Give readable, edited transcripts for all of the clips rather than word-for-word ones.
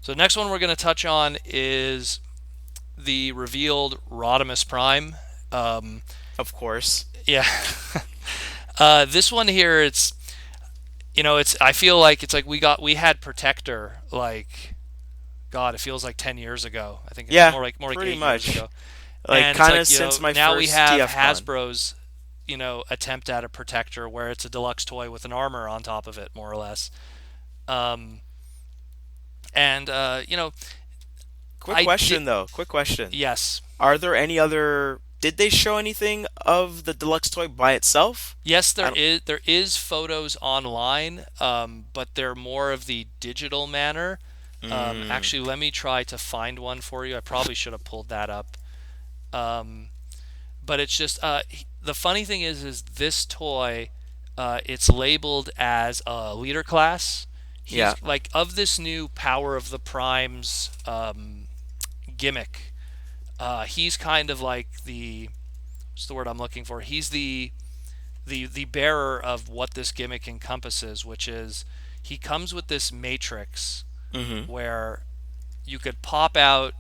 So the next one we're going to touch on is the revealed Rodimus Prime. Um, Of course. yeah, this one here, it's I feel like it's like we had Protector like God, it feels like 10 years ago. I think Yeah, more like pretty 8 years much. ago. Like And it's kind of like since my now we first have TF con. Hasbro's attempt at a Protector where it's a deluxe toy with an armor on top of it, more or less. Um, and Quick I did question though. Quick question. yes. Are there any other? Did they show anything of the deluxe toy by itself? Yes, I there don't. is photos online, but they're more of the digital manner. Mm, Actually, let me try to find one for you. I probably should have pulled that up. Um, but it's just the funny thing is this toy, it's labeled as a leader class. yeah. He's like of this new Power of the Primes gimmick. He's kind of like the what's the word I'm looking for? He's the bearer of what this gimmick encompasses, which is he comes with this matrix Mm-hmm. where you could pop out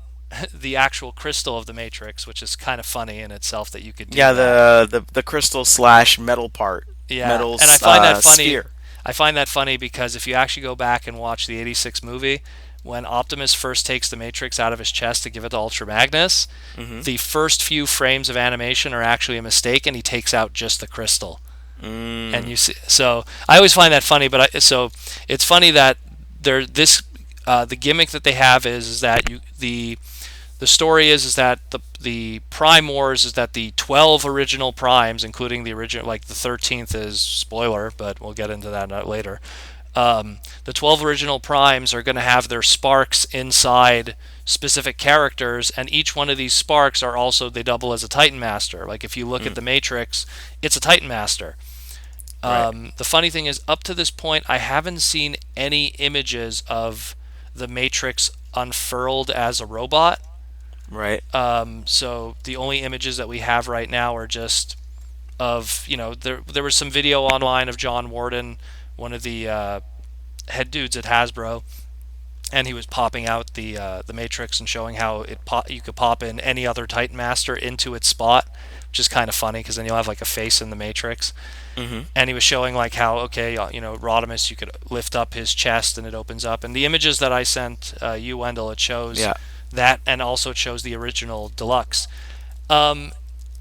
the actual crystal of the matrix, which is kind of funny in itself that you could do Yeah, that. the crystal slash metal part, Yeah, metal and I find that funny. sphere. I find that funny because if you actually go back and watch the '86 movie, when Optimus first takes the Matrix out of his chest to give it to Ultra Magnus, Mm-hmm. the first few frames of animation are actually a mistake, and he takes out just the crystal. And Mm, you see, so I always find that funny. So it's funny that there this the gimmick that they have is that the story is that the Prime Wars is that the 12 original Primes, including the original, like the 13th is spoiler, but we'll get into that later. The 12 original Primes are going to have their sparks inside specific characters, and each one of these sparks are also, they double as a Titan Master. Like if you look at mm, the Matrix, it's a Titan Master. right, The funny thing is, up to this point, I haven't seen any images of the Matrix unfurled as a robot. right. So the only images that we have right now are just of there was some video online of John Warden, one of the head dudes at Hasbro, and he was popping out the Matrix and showing how you could pop in any other Titan Master into its spot, which is kind of funny because then you'll have like a face in the Matrix. Mm-hmm. And he was showing like how okay, Rodimus, you could lift up his chest and it opens up. And the images that I sent you, Wendell, it shows Yeah. that, and also it shows the original deluxe. Um,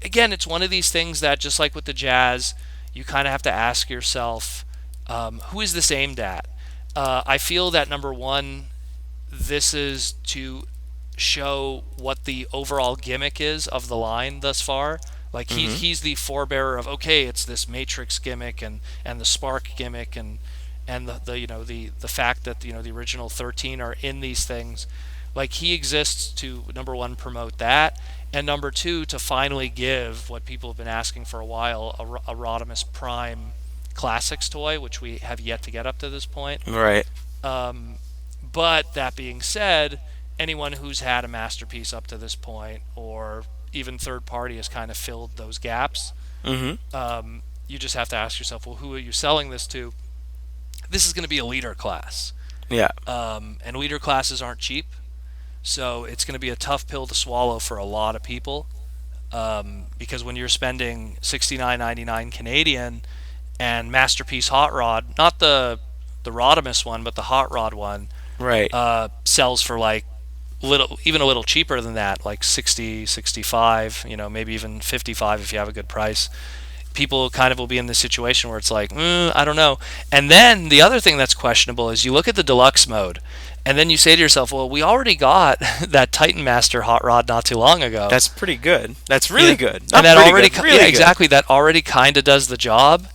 Again, it's one of these things that just like with the Jazz, you kind of have to ask yourself, who is this aimed at? I feel that number one, this is to show what the overall gimmick is of the line thus far. Like Mm-hmm. he's the forebearer of okay, it's this Matrix gimmick and the Spark gimmick and the fact that the original 13 are in these things. Like he exists to number one promote that, and number two to finally give what people have been asking for a while, a Rodimus Prime Classics toy, which we have yet to get up to this point. Right. Um, but that being said, anyone who's had a masterpiece up to this point, or even third party, has kind of filled those gaps. Mm-hmm. You just have to ask yourself, well, who are you selling this to? This is going to be a leader class, Yeah. and leader classes aren't cheap, so it's going to be a tough pill to swallow for a lot of people. Because when you're spending 69.99 Canadian and masterpiece hot rod, not the Rodimus one, but the hot rod one, Right. sells for like even a little cheaper than that, like 60, 65, maybe even 55 if you have a good price. People kind of will be in this situation where it's like, I don't know. And then the other thing that's questionable is you look at the deluxe mode, and then you say to yourself, well, we already got that Titan Master hot rod not too long ago. That's pretty good. That's really Yeah. good. And Not that pretty already, good. yeah, Really good. exactly. That already kind of does the job.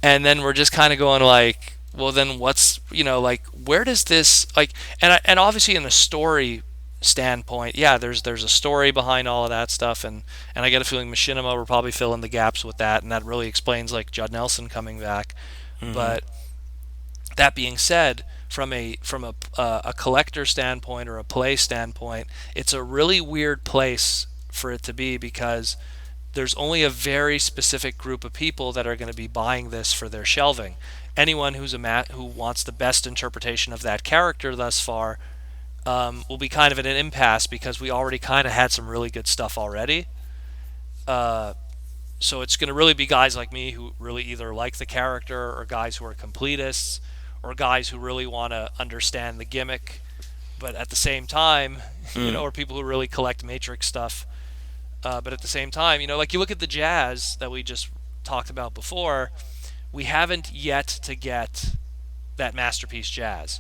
And then we're just kind of going like, well, then what's, like, where does this, like, and obviously in the story standpoint, yeah, there's a story behind all of that stuff, and I get a feeling Machinima will probably fill in the gaps with that, and that really explains like Judd Nelson coming back. Mm-hmm. But that being said, from a collector standpoint or a play standpoint, it's a really weird place for it to be because there's only a very specific group of people that are going to be buying this for their shelving. Anyone who wants the best interpretation of that character thus far, will be kind of at an impasse because we already kind of had some really good stuff already. Uh, so it's going to really be guys like me who really either like the character, or guys who are completists, or guys who really want to understand the gimmick, but at the same time, Mm. or people who really collect Matrix stuff. But at the same time, like you look at the Jazz that we just talked about before, we haven't yet to get that masterpiece Jazz,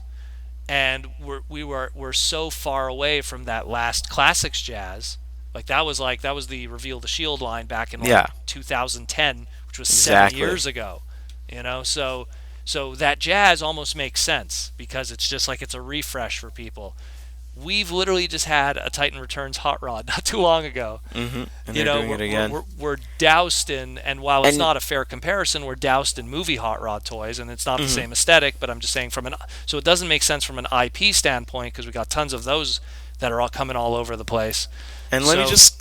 and we're so far away from that last classics Jazz. Like that was the Reveal the Shield line back in like Yeah, 2010, which was seven exactly. years ago. So that Jazz almost makes sense because it's just like it's a refresh for people. We've literally just had a Titan Returns hot rod not too long ago. And they're doing We're, it we're, again. we're, we're doused in, and while it's And not a fair comparison, we're doused in movie hot rod toys, and it's not the mhm. same aesthetic. But I'm just saying so it doesn't make sense from an IP standpoint because we got tons of those that are all coming all over the place. And So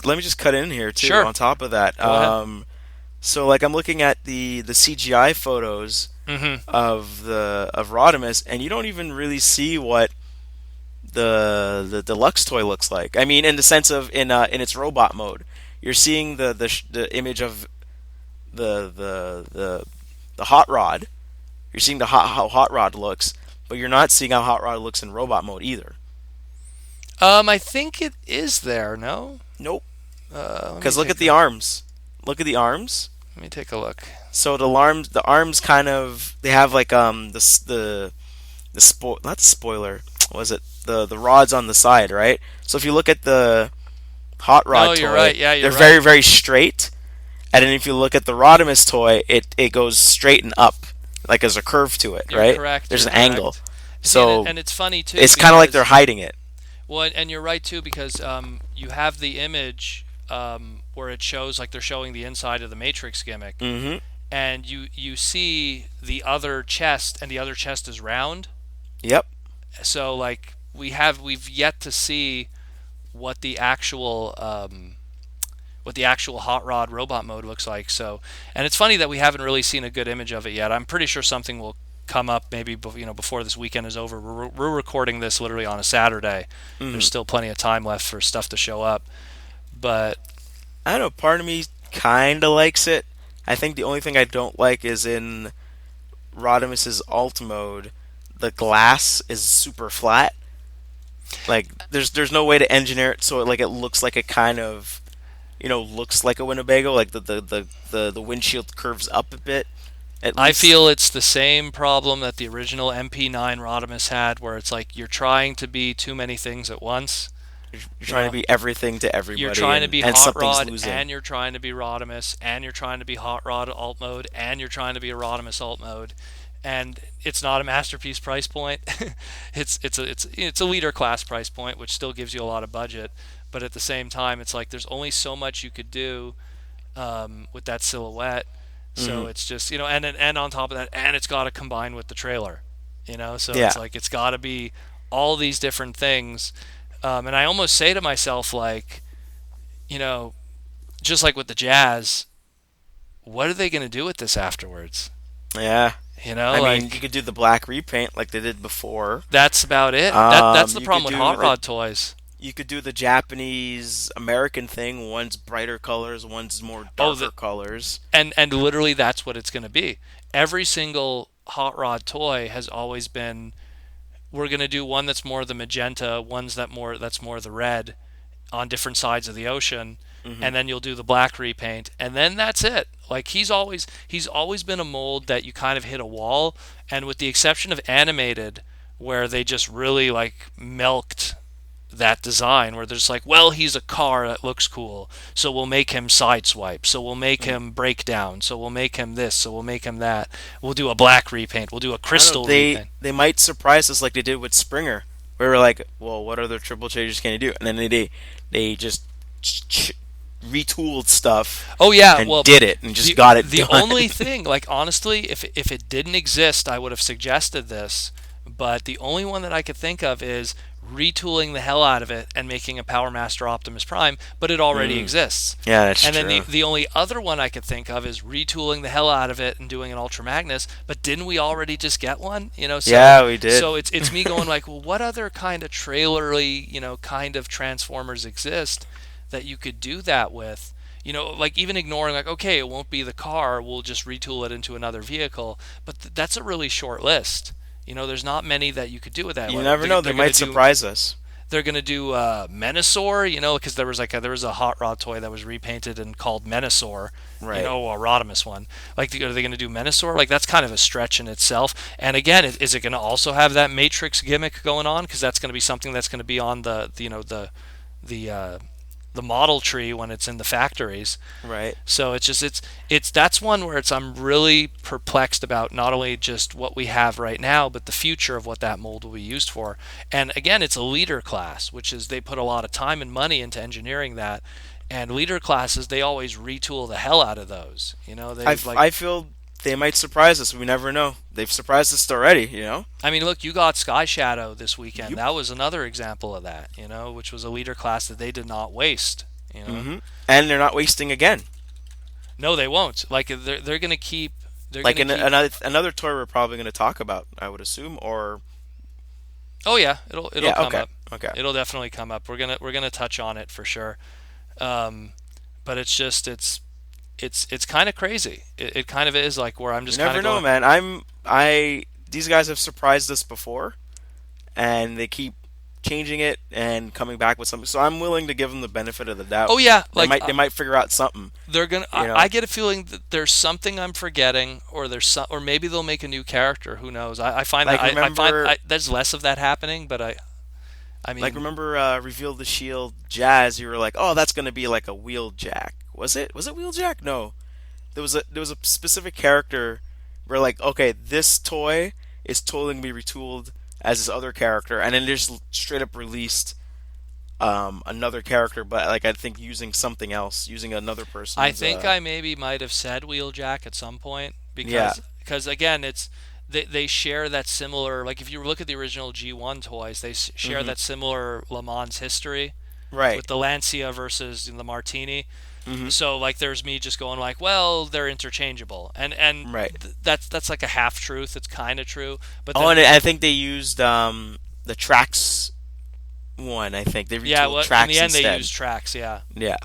let me just cut in here too. sure, On top of that, go ahead. so like I'm looking at the CGI photos Hmm. of Rodimus, and you don't even really see what the deluxe toy looks like. I mean, in the sense of in its robot mode, you're seeing the image of the the hot rod. You're seeing how hot rod looks, but you're not seeing how hot rod looks in robot mode either. I think it is there. No, Nope. let me Because look at take the a arms. Look at the arms. let me take a look. So the arms kind of they have like the not spoiler. What was it the rods on the side, right? So if you look at the hot No, rod you're toy, right. Yeah, they're you're right. very straight. And then if you look at the Rodimus toy, it goes straight and up, like there's a curve to it, You're right? correct. There's You're an angle. correct. See, So and it's funny too it's kind of like they're because hiding it. well, and you're right too because you have the image where it shows like they're showing the inside of the Matrix gimmick, Mm-hmm. and you see the other chest, and the other chest is round. Yep. So like we've yet to see what the actual hot rod robot mode looks like. So, and it's funny that we haven't really seen a good image of it yet. I'm pretty sure something will come up maybe before this weekend is over. We're recording this literally on a Saturday. There's Mm-hmm. still plenty of time left for stuff to show up. But I don't know. Part of me kind of likes it. I think the only thing I don't like is in Rodimus's alt mode, the glass is super flat. Like there's no way to engineer it so it looks like it kind of looks like a Winnebago. Like the windshield curves up a bit at I least. feel it's the same problem that the original MP9 Rodimus had, where it's like you're trying to be too many things at once. You're You trying to know, be everything to you're everybody, trying to and be and Hot something's Rod, losing. and you're trying to be Rodimus, and you're trying to be Hot Rod alt mode, and you're trying to be a Rodimus alt mode, and it's not a masterpiece price point. It's a leader class price point, which still gives you a lot of budget, but at the same time, it's like there's only so much you could do with that silhouette. Hmm. So it's just and on top of that, and it's got to combine with the trailer. So Yeah. it's like it's got to be all these different things. And I almost say to myself, like, you know, just like with the Jazz, what are they going to do with this afterwards? Yeah. I mean, you Like could do the black repaint like they did before. that's about it. That's the You could problem with do hot rod toys. the Japanese American thing. One's brighter colors, one's more Oh, darker colors. and literally that's what it's going to be. Every single hot rod toy has always been we're going to do one that's more the magenta, that's more the red on different sides of the ocean, Hmm. and then you'll do the black repaint, and then that's it. Like he's always been a mold that you kind of hit a wall, and with the exception of animated, where they just really like milked that design, where there's like, well, he's a car that looks cool, so we'll make him sideswipe, so we'll make him break down, so we'll make him this, so we'll make him that. We'll do a black repaint, we'll do a I don't know. crystal They repaint. they might surprise us like they did with Springer. We were like, well, what other triple changes can you do? And then they just retooled stuff Oh yeah, and well, did it and just the got it the done. only thing, like honestly, if it didn't exist, I would have suggested this. But the only one that I could think of is retooling the hell out of it and making a Power Master Optimus Prime, but it already Mm. exists. Yeah, that's And then true. the only other one I could think of is retooling the hell out of it and doing an Ultra Magnus, but didn't we already just get one? So Yeah, we did. it's me going like, well, what other kind of trailerly, kind of Transformers exist that you could do that with? Like even ignoring like, okay, it won't be the car, we'll just retool it into another vehicle, but that's a really short list. There's not many that you could do with that. You never know. They They're gonna might do surprise us. they're gonna do Menasor, because there was a hot rod toy that was repainted and called Menasor, Right. a Rodimus one. Like, are they gonna do Menasor? Like, that's kind of a stretch in itself. And again, is it gonna also have that Matrix gimmick going on? Because that's gonna be something that's gonna be on the the model tree when it's in the factories. Right. So it's that's one where I'm really perplexed about not only just what we have right now, but the future of what that mold will be used for. And again, it's a leader class, which is they put a lot of time and money into engineering that. And leader classes, they always retool the hell out of those. I, They've like, I feel they might surprise us. We never know. They've surprised us already. I mean, look, you got Sky Shadow this weekend. Yep. That was another example of that. Which was a leader class that they did not waste. And they're not wasting again. No, they won't. Like they're gonna keep. They're Like gonna keep. another toy we're probably going to talk about, I would assume. Or Oh yeah, it'll yeah, come okay, up. okay. It'll definitely come up. We're gonna touch on it for sure. Um, but it's just it's kind of crazy. It kind of is like where I'm You just kind never of know, going. man. These guys have surprised us before, and they keep changing it and coming back with something. So I'm willing to give them the benefit of the doubt. Oh yeah, They like might they might figure out something. they're gonna. You I know, get a feeling that there's something I'm forgetting, or or maybe they'll make a new character. Who knows? I find that like remember there's less of that happening, but I like mean, remember Reveal the Shield Jazz. You were like, oh, that's gonna be like a Wheeljack. Was it? Was it Wheeljack? No. There was a specific character where like, okay, this toy is totally gonna be retooled as this other character, and then they just straight up released another character, but like I think using something else, using another I person's think I maybe might have said Wheeljack at some point yeah. because again it's they share that similar, like if you look at the original G1 toys, they share Hmm. that similar Le Mans history Right. with the Lancia versus the Martini. Hmm. So like there's me just going like, well, they're interchangeable, and Right. that's like a half truth. It's kind of true, but Oh, then and I think they used the Trax one. I think they yeah, retooled well, in the Trax end they instead. use tracks, yeah, Yeah.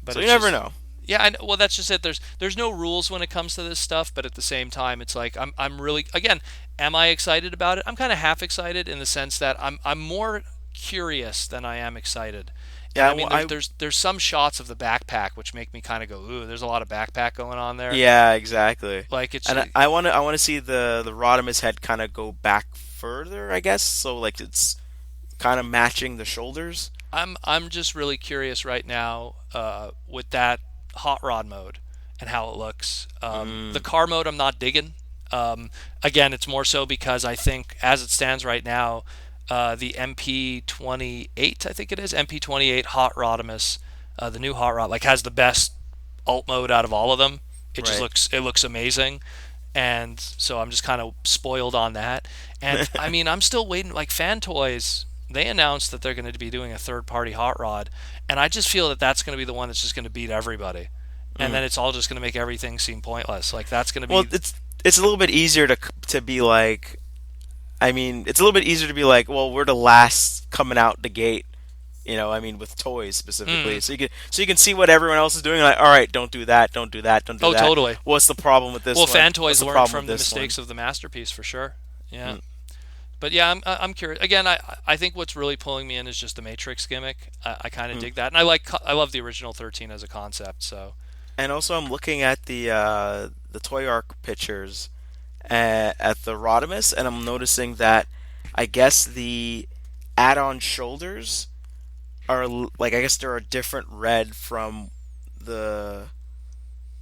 but So you it's never just know. yeah, well, that's just it. There's no rules when it comes to this stuff, but at the same time, it's like I'm really again, am I excited about it? I'm kind of half excited in the sense that I'm more curious than I am excited. And Yeah. I mean, there's some shots of the backpack which make me kind of go, ooh, there's a lot of backpack going on there. Yeah, exactly. Like it's And I want to see the Rodimus head kind of go back further, I guess. So like it's kind of matching the shoulders. I'm just really curious right now with that hot rod mode and how it looks. The Mm, car mode I'm not digging. Again, it's more so because I think as it stands right now, the MP28, I think it is MP28 Hot Rodimus, the new Hot Rod, like has the best alt mode out of all of them. right. It looks amazing, and so I'm just kind of spoiled on that. And I mean, I'm still waiting. Like Fan Toys, they announced that they're going to be doing a third party hot rod, and I just feel that that's going to be the one that's just going to beat everybody, and Mm. then it's all just going to make everything seem pointless. Like that's going to Well, be it's a little bit easier to be like. I mean, it's a little bit easier to be like, well, we're the last coming out the gate. I mean, with toys specifically, mm, so you can see what everyone else is doing. Like, all right, don't do that, don't do that, don't do oh that. totally. What's the problem with this Well, one? Fan What's Toys the learned problem with from the this one? mistakes of the masterpiece for sure. Yeah. Mm. But yeah, I'm curious. Again, I think what's really pulling me in is just the Matrix gimmick. I kind of Mm. dig that, and I love the original 13 as a concept. So And also, I'm looking at the Toy Arc pictures at the Rodimus, and I'm noticing that I guess the add-on shoulders are like I guess they're a different red the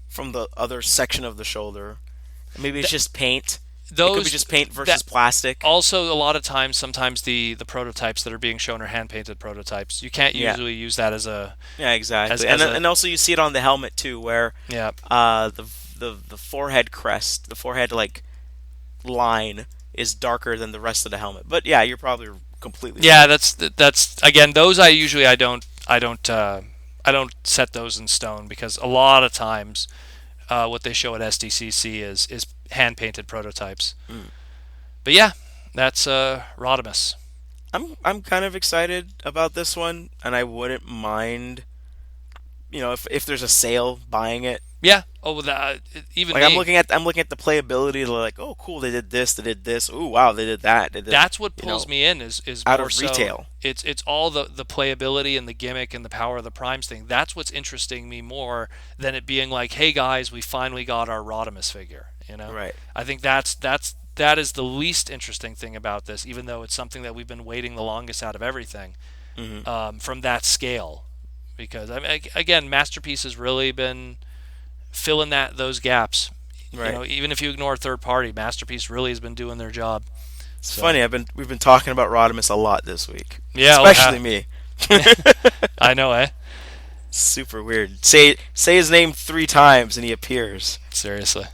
from the other section of the shoulder. Maybe it's th- just paint. It could be those just paint that versus plastic. also a lot of times, sometimes the prototypes that are being shown are hand painted prototypes. You can't Yeah, usually use that yeah, exactly. And as a and also you see it on the helmet too, where yeah. the forehead crest, the forehead like line is darker than the rest of the helmet. But yeah, you're probably completely Yeah, fine. that's again those I don't set those in stone because a lot of times what they show at SDCC is hand painted prototypes. Mm. But yeah, that's Rodimus. I'm kind of excited about this one, and I wouldn't mind, if there's a sale, buying it. Yeah. Oh, even Like me. I'm looking at the playability. They're like, oh, cool, they did this, they did this. Ooh, wow, they did that. They did, That's what pulls me in is out more of so retail. it's all the playability and the gimmick and the power of the primes thing. That's what's interesting me more than it being like, hey guys, we finally got our Rodimus figure. Right. I think that is the least interesting thing about this, even though it's something that we've been waiting the longest out of everything Hmm. from that scale. Because I mean, again, Masterpiece has really been filling those gaps. Right. Even if you ignore third party, Masterpiece really has been doing their job. It's So funny. We've been talking about Rodimus a lot this week, yeah, especially me. I know, eh? Super weird. Say his name 3 times and he appears. Seriously.